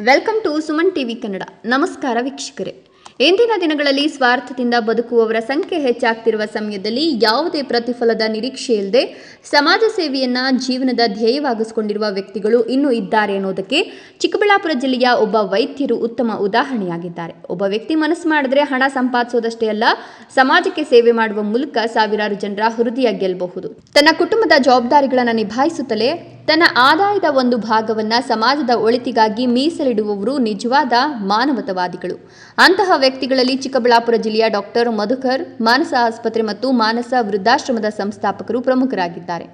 Welcome to Suman TV Kannada. ನಮಸ್ಕಾರ ವೀಕ್ಷಕರೇ. ಇಂದಿನ ದಿನಗಳಲ್ಲಿ ಸ್ವಾರ್ಥದಿಂದ ಬದುಕುವವರ ಸಂಖ್ಯೆ ಹೆಚ್ಚಾಗ್ತಿರುವ ಸಮಯದಲ್ಲಿ ಯಾವುದೇ ಪ್ರತಿಫಲದ ನಿರೀಕ್ಷೆ ಇಲ್ಲದೆ ಸಮಾಜ ಸೇವೆಯನ್ನ ಜೀವನದ ಧ್ಯೇಯವಾಗಿಸಿಕೊಂಡಿರುವ ವ್ಯಕ್ತಿಗಳು ಇನ್ನೂ ಇದ್ದಾರೆ ಅನ್ನೋದಕ್ಕೆ ಚಿಕ್ಕಬಳ್ಳಾಪುರ ಜಿಲ್ಲೆಯ ಒಬ್ಬ ವೈದ್ಯರು ಉತ್ತಮ ಉದಾಹರಣೆಯಾಗಿದ್ದಾರೆ. ಒಬ್ಬ ವ್ಯಕ್ತಿ ಮನಸ್ಸು ಮಾಡಿದ್ರೆ ಹಣ ಸಂಪಾದಿಸೋದಷ್ಟೇ ಅಲ್ಲ, ಸಮಾಜಕ್ಕೆ ಸೇವೆ ಮಾಡುವ ಮೂಲಕ ಸಾವಿರಾರು ಜನರ ಹೃದಯ ಗೆಲ್ಲಬಹುದು. ತನ್ನ ಕುಟುಂಬದ ಜವಾಬ್ದಾರಿಗಳನ್ನು ನಿಭಾಯಿಸುತ್ತಲೇ ತನ್ನ ಆದಾಯದ ಒಂದು ಭಾಗವನ್ನ ಸಮಾಜದ ಒಳಿತಿಗಾಗಿ ಮೀಸಲಿಡುವವರು ನಿಜವಾದ ಮಾನವತಾವಾದಿಗಳು. ಅಂತಹ ವ್ಯಕ್ತಿಗಳಲ್ಲಿ ಚಿಕ್ಕಬಳ್ಳಾಪುರ ಜಿಲ್ಲೆಯ ಡಾಕ್ಟರ್ ಮಧುಕರ್ ಮಾನಸ ಆಸ್ಪತ್ರೆ ಮತ್ತು ಮಾನಸ ವೃದ್ಧಾಶ್ರಮದ ಸಂಸ್ಥಾಪಕರು ಪ್ರಮುಖರಾಗಿದ್ದಾರೆ.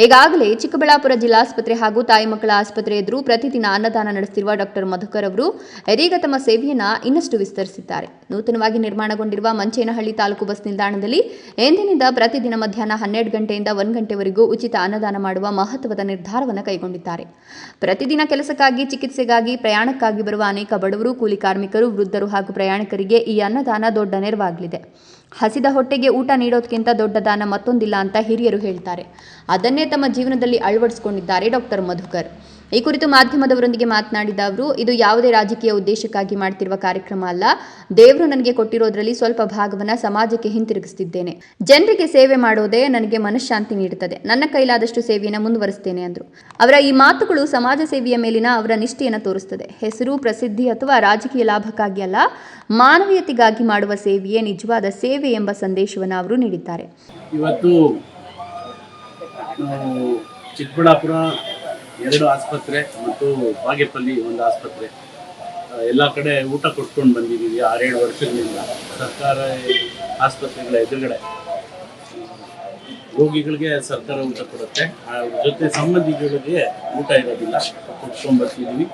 ಈಗಾಗಲೇ ಚಿಕ್ಕಬಳ್ಳಾಪುರ ಜಿಲ್ಲಾಸ್ಪತ್ರೆ ಹಾಗೂ ತಾಯಿ ಮಕ್ಕಳ ಆಸ್ಪತ್ರೆ ಎದುರು ಪ್ರತಿದಿನ ಅನ್ನದಾನ ನಡೆಸುತ್ತಿರುವ ಡಾಕ್ಟರ್ ಮಧುಕರ್ ಅವರು ಇದೀಗ ತಮ್ಮ ಸೇವೆಯನ್ನ ಇನ್ನಷ್ಟು ವಿಸ್ತರಿಸಿದ್ದಾರೆ. ನೂತನವಾಗಿ ನಿರ್ಮಾಣಗೊಂಡಿರುವ ಮಂಚೇನಹಳ್ಳಿ ತಾಲೂಕು ಬಸ್ ನಿಲ್ದಾಣದಲ್ಲಿ ಎಂದಿನಿಂದ ಪ್ರತಿದಿನ ಮಧ್ಯಾಹ್ನ 12 ಗಂಟೆಯಿಂದ 1 ಗಂಟೆವರೆಗೂ ಉಚಿತ ಅನ್ನದಾನ ಮಾಡುವ ಮಹತ್ವದ ನಿರ್ಧಾರವನ್ನು ಕೈಗೊಂಡಿದ್ದಾರೆ. ಪ್ರತಿದಿನ ಕೆಲಸಕ್ಕಾಗಿ, ಚಿಕಿತ್ಸೆಗಾಗಿ, ಪ್ರಯಾಣಕ್ಕಾಗಿ ಬರುವ ಅನೇಕ ಬಡವರು, ಕೂಲಿ ಕಾರ್ಮಿಕರು, ವೃದ್ಧರು ಹಾಗೂ ಪ್ರಯಾಣಿಕರಿಗೆ ಈ ಅನ್ನದಾನ ದೊಡ್ಡ ನೆರವಾಗಲಿದೆ. ಹಸಿದ ಹೊಟ್ಟೆಗೆ ಊಟ ನೀಡೋದಕ್ಕಿಂತ ದೊಡ್ಡ ದಾನ ಮತ್ತೊಂದಿಲ್ಲ ಅಂತ ಹಿರಿಯರು ಹೇಳ್ತಾರೆ. ಅದನ್ನೇ ತಮ್ಮ ಜೀವನದಲ್ಲಿ ಅಳವಡಿಸಿಕೊಂಡಿದ್ದಾರೆ ಡಾಕ್ಟರ್ ಮಧುಕರ್. ಈ ಕುರಿತು ಮಾಧ್ಯಮದವರೊಂದಿಗೆ ಮಾತನಾಡಿದ ಅವರು, ಇದು ಯಾವುದೇ ರಾಜಕೀಯ ಉದ್ದೇಶಕ್ಕಾಗಿ ಮಾಡ್ತಿರುವ ಕಾರ್ಯಕ್ರಮ ಅಲ್ಲ. ದೇವರು ನನಗೆ ಕೊಟ್ಟಿರೋದ್ರಲ್ಲಿ ಸ್ವಲ್ಪ ಭಾಗವನ್ನ ಸಮಾಜಕ್ಕೆ ಹಿಂತಿರುಗಿಸುತ್ತಿದ್ದೇನೆ. ಜನರಿಗೆ ಸೇವೆ ಮಾಡೋದೇ ನನಗೆ ಮನಃಶಾಂತಿ ನೀಡುತ್ತದೆ. ನನ್ನ ಕೈಲಾದಷ್ಟು ಸೇವೆಯನ್ನು ಮುಂದುವರಿಸುತ್ತೇನೆ ಎಂದರು. ಅವರ ಈ ಮಾತುಗಳು ಸಮಾಜ ಸೇವೆಯ ಮೇಲಿನ ಅವರ ನಿಷ್ಠೆಯನ್ನು ತೋರಿಸುತ್ತದೆ. ಹೆಸರು, ಪ್ರಸಿದ್ಧಿ ಅಥವಾ ರಾಜಕೀಯ ಲಾಭಕ್ಕಾಗಿ ಅಲ್ಲ, ಮಾನವೀಯತೆಗಾಗಿ ಮಾಡುವ ಸೇವೆಯೇ ನಿಜವಾದ ಸೇವೆ ಎಂಬ ಸಂದೇಶವನ್ನು ಅವರು ನೀಡಿದ್ದಾರೆ. ಇವತ್ತು ಚಿಕ್ಕಬಳ್ಳಾಪುರ 2 ಆಸ್ಪತ್ರೆ ಮತ್ತು ಬಾಗೇಪಲ್ಲಿ 1 ಆಸ್ಪತ್ರೆ ಎಲ್ಲ ಕಡೆ ಊಟ ಕೊಟ್ಕೊಂಡು ಬಂದಿದ್ದೀವಿ 6-7 ವರ್ಷಗಳಿಂದ. ಸರ್ಕಾರ ಆಸ್ಪತ್ರೆಗಳ ಎದುರುಗಡೆ ರೋಗಿಗಳಿಗೆ ಸರ್ಕಾರ ಊಟ ಕೊಡುತ್ತೆ, ಜೊತೆ ಸಂಬಂಧಿಗಳಿಗೆ ಊಟ ಇರೋದಿಲ್ಲ, ಕೊಟ್ಕೊಂಡು ಬರ್ತಿದ್ದೀವಿ.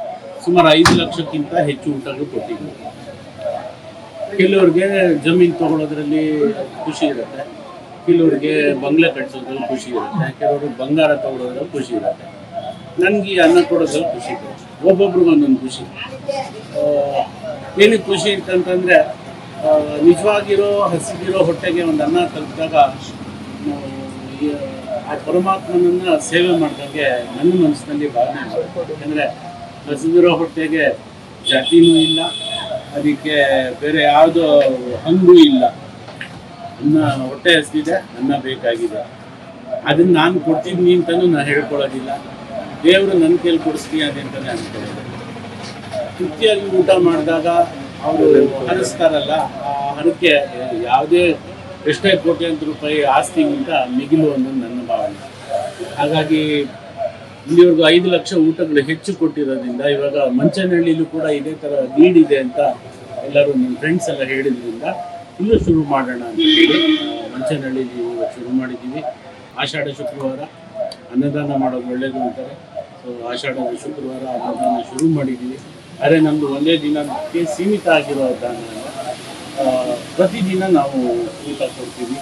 ಸುಮಾರು 5 ಲಕ್ಷಕ್ಕಿಂತ ಹೆಚ್ಚು ಊಟಗಳು ಕೊಟ್ಟಿದ್ದೀವಿ. ಕೆಲವ್ರಿಗೆ ಜಮೀನು ತಗೊಳ್ಳೋದ್ರಲ್ಲಿ ಖುಷಿ ಇರುತ್ತೆ, ಕೆಲವ್ರಿಗೆ ಬಂಗ್ಲೆ ಕಟ್ಸೋದ್ರಲ್ಲಿ ಖುಷಿ ಇರುತ್ತೆ, ಕೆಲವರು ಬಂಗಾರ ತಗೊಳ್ಳೋದ್ರಲ್ಲಿ ಖುಷಿ ಇರುತ್ತೆ. ನನಗೆ ಅನ್ನ ಕೊಡೋದ್ರಲ್ಲಿ ಖುಷಿ ಇದೆ. ಒಬ್ಬೊಬ್ರಿಗೂ ಒಂದೊಂದು ಖುಷಿ. ಏನಕ್ಕೆ ಖುಷಿ ಅಂತಂದರೆ, ನಿಜವಾಗಿರೋ ಹಸಿದಿರೋ ಹೊಟ್ಟೆಗೆ ಒಂದು ಅನ್ನ ತಲುಪಿದಾಗ ಆ ಪರಮಾತ್ಮನನ್ನು ಸೇವೆ ಮಾಡಿದಾಗೆ ನನ್ನ ಮನಸ್ಸಿನಲ್ಲಿ ಭಾವನೆ ಮಾಡಬೇಕು. ಯಾಕೆಂದರೆ ಹಸಿದಿರೋ ಹೊಟ್ಟೆಗೆ ಜಾತಿನೂ ಇಲ್ಲ, ಅದಕ್ಕೆ ಬೇರೆ ಯಾವುದೋ ಹಂಗೂ ಇಲ್ಲ. ಅನ್ನ ಹೊಟ್ಟೆ ಹಸಿದಿದೆ, ಅನ್ನ ಬೇಕಾಗಿದೆ, ಅದನ್ನು ನಾನು ಕೊಡ್ತಿದ್ದೀನಿ ಅಂತಲೂ ನಾನು ಹೇಳ್ಕೊಳ್ಳೋದಿಲ್ಲ. ದೇವರು ನನ್ನ ಕೈಲಿ ಕೊಡಿಸ್ತೀನಿ ಅಂತಲೇ ಅನ್ಕೊಳ್ಳೋದು. ತೃಪ್ತಿಯಾಗಿ ಊಟ ಮಾಡಿದಾಗ ಅವರು ಹರಿಸ್ತಾರಲ್ಲ, ಆ ಹರಕೆ ಯಾವುದೇ ಎಷ್ಟೇ ಕೋಟ್ಯಾಂತರ ರೂಪಾಯಿ ಆಸ್ತಿಗಿಂತ ಮಿಗಿಲು ಅನ್ನೋದು ನನ್ನ ಭಾವನೆ. ಹಾಗಾಗಿ ಇಲ್ಲಿವರೆಗೂ 5 ಲಕ್ಷ ಊಟಗಳು ಹೆಚ್ಚು ಕೊಟ್ಟಿರೋದ್ರಿಂದ ಇವಾಗ ಮಂಚನಹಳ್ಳಿಲೂ ಕೂಡ ಇದೇ ಥರ ನೀಡ್ ಇದೆ ಅಂತ ಎಲ್ಲರೂ ನನ್ನ ಫ್ರೆಂಡ್ಸ್ ಎಲ್ಲ ಹೇಳಿದ್ರಿಂದ ಇನ್ನೂ ಶುರು ಮಾಡೋಣ ಅಂತ ಹೇಳಿ ಮಂಚನಹಳ್ಳಿಲಿ ಶುರು ಮಾಡಿದ್ದೀವಿ. ಆಷಾಢ ಶುಕ್ರವಾರ ಅನ್ನದಾನ ಮಾಡೋದು ಒಳ್ಳೆಯದು ಅಂತಾರೆ. ಸೊ ಆಷಾಢದ ಶುಕ್ರವಾರ ಅನ್ನದಾನ ಶುರು ಮಾಡಿದ್ದೀವಿ. ಆದರೆ ನಮ್ಮದು ಒಂದೇ ದಿನಕ್ಕೆ ಸೀಮಿತ ಆಗಿರೋ ದಾನ. ಪ್ರತಿದಿನ ನಾವು ಊಟ ಕೊಡ್ತೀವಿ.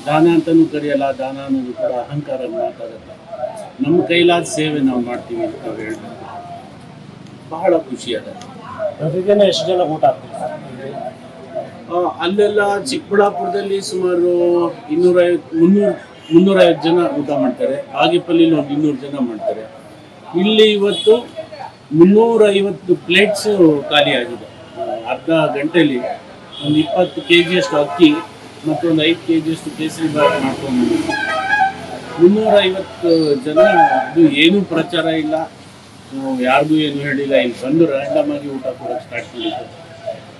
ದಾನ ಅಂತಲೂ ಕರೆಯಲ್ಲ, ದಾನ ಅನ್ನೋದು ಕೂಡ ಅಹಂಕಾರ ಮಾತಾಡುತ್ತೆ. ನಮ್ಮ ಕೈಲಾದ ಸೇವೆ ನಾವು ಮಾಡ್ತೀವಿ ಅಂತ ನಾವು ಹೇಳ್ಬೋದು. ಬಹಳ ಖುಷಿ ಆಗುತ್ತೆ. ಪ್ರತಿದಿನ ಎಷ್ಟು ಜನ ಊಟ ಆಗ್ತೀವಿ? ಅಲ್ಲೆಲ್ಲ ಚಿಕ್ಕಬಳ್ಳಾಪುರದಲ್ಲಿ ಸುಮಾರು 250-350 ಜನ ಊಟ ಮಾಡ್ತಾರೆ. ಬಾಗೇಪಲ್ಲಿಲಿ ಒಂದು 200 ಜನ ಮಾಡ್ತಾರೆ. ಇಲ್ಲಿ ಇವತ್ತು 350 ಪ್ಲೇಟ್ಸು ಖಾಲಿ ಆಗಿದೆ. ಅರ್ಧ ಗಂಟೆಯಲ್ಲಿ ಒಂದು 20 kg ಅಷ್ಟು ಅಕ್ಕಿ ಮತ್ತು ಒಂದು 5 kg ಅಷ್ಟು ಕೇಸರಿ ಬಾತ್ ಮಾಡ್ಕೊಂಡು 350 ಜನ. ಇದು ಏನೂ ಪ್ರಚಾರ ಇಲ್ಲ, ಯಾರಿಗೂ ಏನು ಹೇಳಿಲ್ಲ. ಇಲ್ಲಿ ಬಂದು ರ್ಯಾಂಡಮ್ ಆಗಿ ಊಟ ಕೊಡೋಕ್ಕೆ ಸ್ಟಾರ್ಟ್ ಮಾಡಿದ್ದಾರೆ.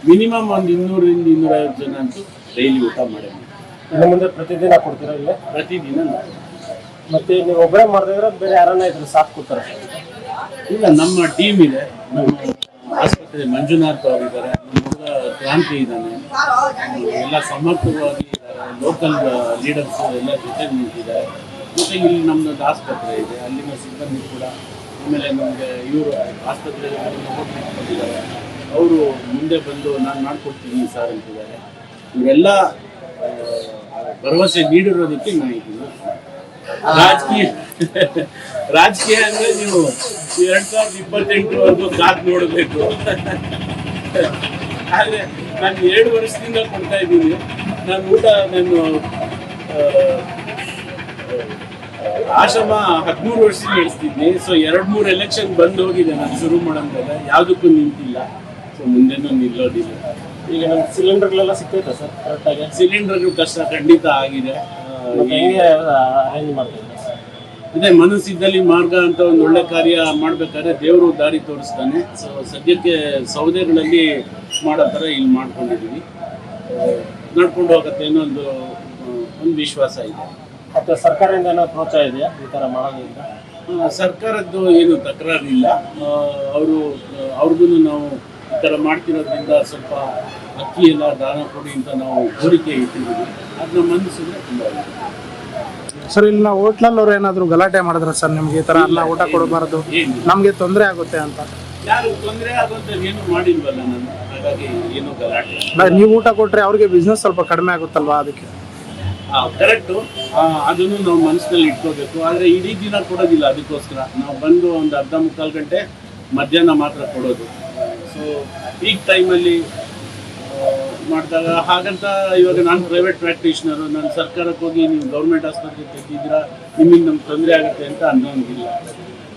ಮಿನಿಮಮ್ ಒಂದು 200-250 ಜನ ಅಂತೂ ಡೈಲಿ ಊಟ ಮಾಡಿ. ಇನ್ನು ಮುಂದೆ ಪ್ರತಿದಿನ ಕೊಡ್ತೀರಾ? ಇಲ್ಲ, ಪ್ರತಿದಿನ. ಮತ್ತೆ ನೀವು ಒಬ್ಬರೇ ಮಾಡಿದ್ರೆ ಬೇರೆ ಯಾರನ್ನ ಇದ್ರೆ ಸಾಥ್ ಕೊಡ್ತಾರೆ? ಇಲ್ಲ, ನಮ್ಮ ಟೀಮ್ ಇದೆ. ನಮ್ಮ ಆಸ್ಪತ್ರೆ ಮಂಜುನಾಥ್ ಅವರಿದ್ದಾರೆ, ನಮ್ಮ ಹುಡುಗ ಕ್ರಾಂತಿ ಇದ್ದಾನೆ, ಎಲ್ಲ ಸಮರ್ಥವಾಗಿ ಇದ್ದಾರೆ. ಲೋಕಲ್ ಲೀಡರ್ಸು ಎಲ್ಲ ಜೊತೆಗೆ ನಿಂತಿದ್ದಾರೆ. ಜೊತೆಗೆ ಇಲ್ಲಿ ನಮ್ಮದೊಂದು ಆಸ್ಪತ್ರೆ ಇದೆ, ಅಲ್ಲಿನ ಸಿಬ್ಬಂದಿ ಕೂಡ. ಆಮೇಲೆ ನಮಗೆ ಇವರು ಆಸ್ಪತ್ರೆಯಲ್ಲಿ ನಿಂತ್ಕೊಂಡಿದ್ದಾರೆ, ಅವರು ಮುಂದೆ ಬಂದು ನಾನು ಮಾಡ್ಕೊಡ್ತೀನಿ ಸರ್ ಅಂತಿದ್ದಾರೆ. ಇವರೆಲ್ಲ ಭರವಸೆ ನೀಡಿರೋದಕ್ಕೆ ನಾನು ಇದ್ದೀನಿ. ರಾಜಕೀಯ ಅಂದರೆ ನೀವು 2028ವರೆಗೂ ಕಾದು ನೋಡಬೇಕು. ಆದರೆ ನಾನು 2 ವರ್ಷದಿಂದ ಕೊಡ್ತಾ ಇದ್ದೀನಿ. ನಾನು ಊಟ ಆಶ್ರಮ 13 ವರ್ಷದಿಂದ ನಡೆಸ್ತಿದ್ದೆ. ಸೊ 2-3 ಎಲೆಕ್ಷನ್ ಬಂದು ಹೋಗಿದೆ ನಾನು ಶುರು ಮಾಡೋದ್ಮೇಲೆ, ಯಾವುದಕ್ಕೂ ನಿಂತಿಲ್ಲ. ಸೊ ಮುಂದೆನೂ ನಿಲ್ಲೋದಿಲ್ಲ. ಈಗ ನಮ್ಗೆ ಸಿಲಿಂಡರ್ಗಳೆಲ್ಲ ಸಿಗ್ತೈತೆ ಸರ್ ಕರೆಕ್ಟಾಗಿ? ಸಿಲಿಂಡರ್ಗಳು ಕಷ್ಟ ಖಂಡಿತ ಆಗಿದೆ. ಮತ್ತೆ ಹೆಂಗೆ ಅರೇಂಜ್ ಮಾಡ್ತಿದ್ದೀರಾ? ಅದೇ ಮನಸ್ಸಿದ್ದಲ್ಲಿ ಮಾರ್ಗ ಅಂತ ಒಂದು ಒಳ್ಳೆ ಕಾರ್ಯ ಮಾಡ್ಬೇಕಾದ್ರೆ ದೇವರು ದಾರಿ ತೋರಿಸ್ತಾನೆ. ಸೊ ಸದ್ಯಕ್ಕೆ ಸೌದೆಗಳಲ್ಲಿ ಮಾಡೋ ಥರ ಇಲ್ಲಿ ಮಾಡ್ಕೊಂಡಿದ್ದೀವಿ. ನಡ್ಕೊಂಡು ಹೋಗುತ್ತೆ ಅನ್ನೋ ಒಂದು ವಿಶ್ವಾಸ ಇದೆ. ಮತ್ತು ಸರ್ಕಾರದಿಂದ ಏನೋ ಪ್ರೋತ್ಸಾಹ ಇದೆಯಾ ಈ ಥರ ಮಾಡೋದ್ರಿಂದ? ಸರ್ಕಾರದ್ದು ಏನು ತಕರಾರಿಲ್ಲ. ಅವ್ರಿಗೂ ನಾವು ಈ ಥರ ಮಾಡ್ತಿರೋದ್ರಿಂದ ಸ್ವಲ್ಪ ಅಕ್ಕಿ ಎಲ್ಲ ದಾನ ಕೊಡಿ ಅಂತ ನಾವು ಕೋರಿಕೆ ಇಟ್ಟಿದ್ದೀವಿ. ಅದನ್ನ ಮನ್ನಿಸಿದ್ರೆ ತುಂಬ ಸರ್, ಇಲ್ಲಿ ನಾವು ಹೋಟ್ಲಲ್ಲಿ ಅವ್ರು ಏನಾದ್ರು ಗಲಾಟೆ ಮಾಡಿದ್ರ ಸರ್ ನಿಮ್ಗೆ ಈ ತರ ಅನ್ನ ಊಟ ಕೊಡಬಾರದು, ನಮ್ಗೆ ತೊಂದರೆ ಆಗುತ್ತೆ ಅಂತ? ಯಾರು ತೊಂದರೆ ಆಗುವಂತ ಏನು ಮಾಡಿಲ್ವಲ್ಲ ನಾನು, ಹಾಗಾಗಿ ಏನು ಗಲಾಟೆ. ನೀವು ಊಟ ಕೊಟ್ರೆ ಅವ್ರಿಗೆ ಬಿಸ್ನೆಸ್ ಸ್ವಲ್ಪ ಕಡಿಮೆ ಆಗುತ್ತಲ್ವಾ, ಅದಕ್ಕೆ? ಕರೆಕ್ಟು. ಅದನ್ನು ನಾವು ಮನಸ್ಸಿನಲ್ಲಿ ಇಟ್ಕೋಬೇಕು. ಆದರೆ ಇಡೀ ದಿನ ಕೊಡೋದಿಲ್ಲ. ಅದಕ್ಕೋಸ್ಕರ ನಾವು ಬಂದು ಒಂದು 1/2-3 ಗಂಟೆ ಮಧ್ಯಾಹ್ನ ಮಾತ್ರ ಕೊಡೋದು. ಸೊ ಪೀಕ್ ಟೈಮಲ್ಲಿ ಮಾಡಿದಾಗ ಹಾಗಂತ ಇವಾಗ ನಾನು ಪ್ರೈವೇಟ್ ಪ್ರಾಕ್ಟೀಷನರು, ನಾನು ಸರ್ಕಾರಕ್ಕೆ ಹೋಗಿ ನೀವು ಗೌರ್ಮೆಂಟ್ ಆಸ್ಪತ್ರೆಗೆ ತೆಗೆದಿದ್ದೀರಾ, ನಿಮಗೆ ನಮ್ಗೆ ತೊಂದರೆ ಆಗುತ್ತೆ ಅಂತ ಅನ್ನೋಂಗಿಲ್ಲ.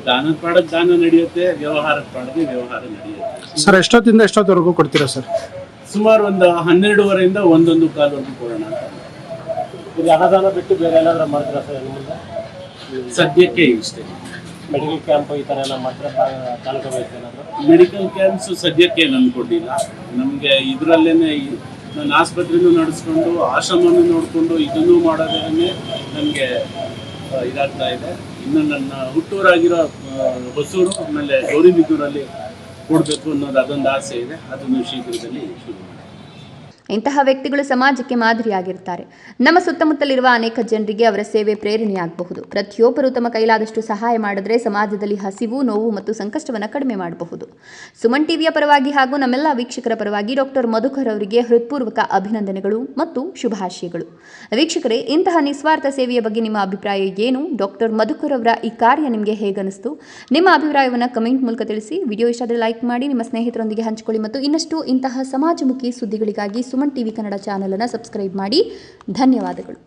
ದಾನದ ಪಾಡಕ್ಕೆ ದಾನ ನಡೆಯುತ್ತೆ, ವ್ಯವಹಾರದ ಪಾಡಿಗೆ ವ್ಯವಹಾರ ನಡೆಯುತ್ತೆ. ಸರ್, ಎಷ್ಟೊತ್ತಿಂದ ಎಷ್ಟೊತ್ತವರೆಗೂ ಕೊಡ್ತೀರಾ ಸರ್? ಸುಮಾರು ಒಂದು 12:30ಯಿಂದ 1-1:15 ಕೊಡೋಣ ಅಂತ. ಇದು ಅನ್ನದಾನ ಬಿಟ್ಟು ಬೇರೆ ಏನಾದರೂ ಮಾಡ್ತೀರಾ ಸರ್ ನಿಮ್ಮಿಂದ? ಸದ್ಯಕ್ಕೆ ಇಷ್ಟೇ. ಮೆಡಿಕಲ್ ಕ್ಯಾಂಪ್ ಈ ಥರ ಎಲ್ಲ ಮಾಡ್ತೀರಾ? ತಾಲೂಕು ವೈದ್ಯ ಏನಾದರೂ? ಮೆಡಿಕಲ್ ಕ್ಯಾಂಪ್ಸ್ ಸದ್ಯಕ್ಕೆ ನಾನು ಕೊಟ್ಟಿಲ್ಲ. ನಮಗೆ ಇದರಲ್ಲೇ ನಾನು ಆಸ್ಪತ್ರೆನೂ ನಡೆಸ್ಕೊಂಡು ಆಶ್ರಮನೂ ನೋಡಿಕೊಂಡು ಇದನ್ನೂ ಮಾಡೋದ್ರೇ ನನಗೆ ಇದಾಗ್ತಾ ಇದೆ. ಇನ್ನು ನನ್ನ ಹುಟ್ಟೂರಾಗಿರೋ ಹೊಸೂರು ಆಮೇಲೆ ಗೌರಿಬಿದೂರಲ್ಲಿ ಕೊಡಬೇಕು ಅನ್ನೋದು ಅದೊಂದು ಆಸೆ ಇದೆ. ಅದನ್ನು ಶೀಘ್ರದಲ್ಲಿ ಶುರು ಮಾಡಿ. ಇಂತಹ ವ್ಯಕ್ತಿಗಳು ಸಮಾಜಕ್ಕೆ ಮಾದರಿಯಾಗಿರ್ತಾರೆ. ನಮ್ಮ ಸುತ್ತಮುತ್ತಲಿರುವ ಅನೇಕ ಜನರಿಗೆ ಅವರ ಸೇವೆ ಪ್ರೇರಣೆಯಾಗಬಹುದು. ಪ್ರತಿಯೊಬ್ಬರು ತಮ್ಮ ಕೈಲಾದಷ್ಟು ಸಹಾಯ ಮಾಡಿದ್ರೆ ಸಮಾಜದಲ್ಲಿ ಹಸಿವು, ನೋವು ಮತ್ತು ಸಂಕಷ್ಟವನ್ನು ಕಡಿಮೆ ಮಾಡಬಹುದು. ಸುಮನ್ ಟಿವಿಯ ಪರವಾಗಿ ಹಾಗೂ ನಮ್ಮೆಲ್ಲ ವೀಕ್ಷಕರ ಪರವಾಗಿ ಡಾಕ್ಟರ್ ಮಧುಕರ್ ಅವರಿಗೆ ಹೃತ್ಪೂರ್ವಕ ಅಭಿನಂದನೆಗಳು ಮತ್ತು ಶುಭಾಶಯಗಳು. ವೀಕ್ಷಕರೇ, ಇಂತಹ ನಿಸ್ವಾರ್ಥ ಸೇವೆಯ ಬಗ್ಗೆ ನಿಮ್ಮ ಅಭಿಪ್ರಾಯ ಏನು? ಡಾಕ್ಟರ್ ಮಧುಕರ್ ಅವರ ಈ ಕಾರ್ಯ ನಿಮಗೆ ಹೇಗನಿಸ್ತು? ನಿಮ್ಮ ಅಭಿಪ್ರಾಯವನ್ನು ಕಮೆಂಟ್ ಮೂಲಕ ತಿಳಿಸಿ. ವಿಡಿಯೋ ಇಷ್ಟ ಆದರೆ ಲೈಕ್ ಮಾಡಿ, ನಿಮ್ಮ ಸ್ನೇಹಿತರೊಂದಿಗೆ ಹಂಚಿಕೊಳ್ಳಿ ಮತ್ತು ಇನ್ನಷ್ಟು ಇಂತಹ ಸಮಾಜಮುಖಿ ಸುದ್ದಿಗಳಿಗಾಗಿ ಸುಮನ್ ಟಿವಿ ಕನ್ನಡ ಚಾನಲ್ ಅನ್ನು ಸಬ್ಸ್ಕ್ರೈಬ್ ಮಾಡಿ. ಧನ್ಯವಾದಗಳು.